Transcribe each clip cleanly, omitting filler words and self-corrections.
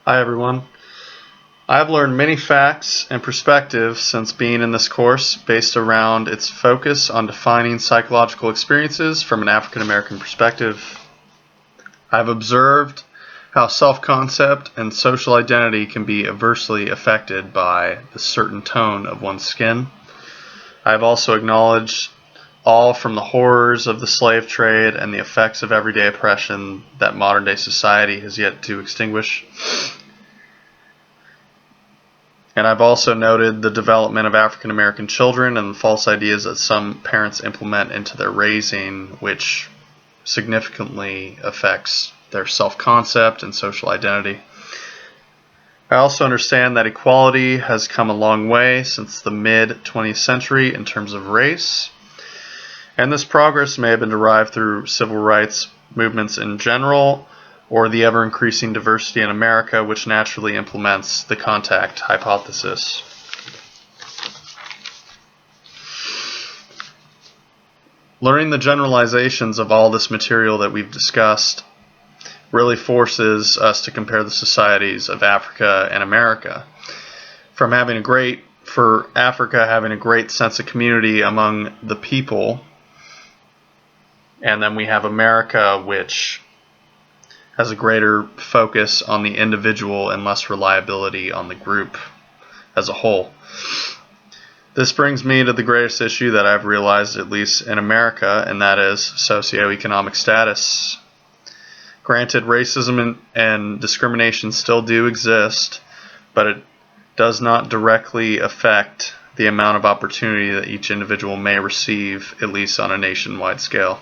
Hi everyone. I have learned many facts and perspectives since being in this course based around its focus on defining psychological experiences from an African American perspective. I've observed how self-concept and social identity can be adversely affected by the certain tone of one's skin. I have also acknowledged all from the horrors of the slave trade and the effects of everyday oppression that modern day society has yet to extinguish. And I've also noted the development of African American children and the false ideas that some parents implement into their raising, which significantly affects their self-concept and social identity. I also understand that equality has come a long way since the mid-20th century in terms of race, and this progress may have been derived through civil rights movements in general, or the ever-increasing diversity in America, which naturally implements the contact hypothesis. Learning the generalizations of all this material that we've discussed really forces us to compare the societies of Africa and America. For Africa having a great sense of community among the people, and then we have America, which has a greater focus on the individual and less reliability on the group as a whole. This brings me to the greatest issue that I've realized, at least in America, and that is socioeconomic status. Granted, racism and discrimination still do exist, but it does not directly affect the amount of opportunity that each individual may receive, at least on a nationwide scale.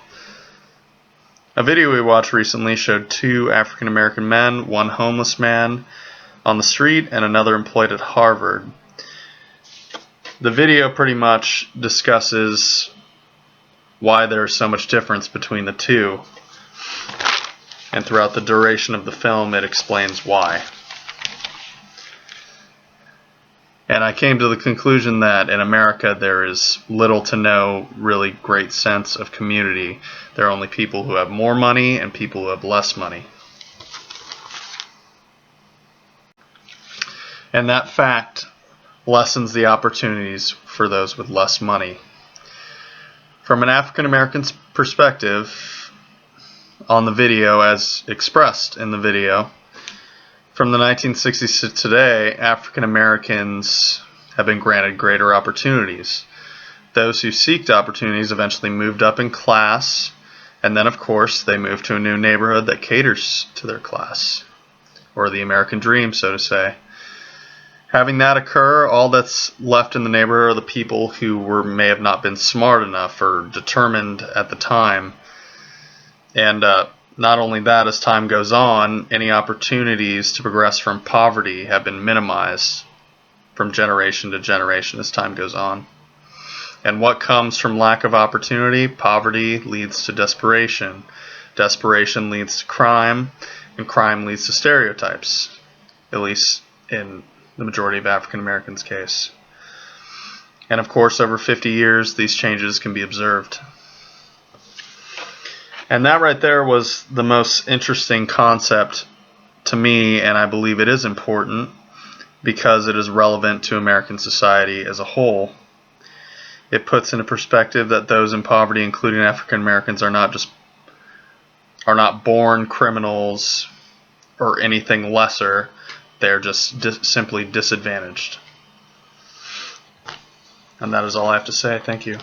A video we watched recently showed two African American men, one homeless man on the street and another employed at Harvard. The video pretty much discusses why there is so much difference between the two, and throughout the duration of the film it explains why. And I came to the conclusion that in America there is little to no really great sense of community. There are only people who have more money and people who have less money. And that fact lessens the opportunities for those with less money. From an African American perspective, on the video as expressed in the video, from the 1960s to today, African Americans have been granted greater opportunities. Those who seeked opportunities eventually moved up in class, and then of course they moved to a new neighborhood that caters to their class, or the American dream, so to say. Having that occur, all that's left in the neighborhood are the people who may have not been smart enough or determined at the time. And not only that, as time goes on, any opportunities to progress from poverty have been minimized from generation to generation as time goes on. And what comes from lack of opportunity? Poverty leads to desperation. Desperation leads to crime, and crime leads to stereotypes, at least in the majority of African Americans' case. And of course, over 50 years, these changes can be observed. And that right there was the most interesting concept to me, and I believe it is important because it is relevant to American society as a whole. It puts into perspective that those in poverty, including African Americans, are not born criminals or anything lesser. They're just simply disadvantaged. And that is all I have to say. Thank you.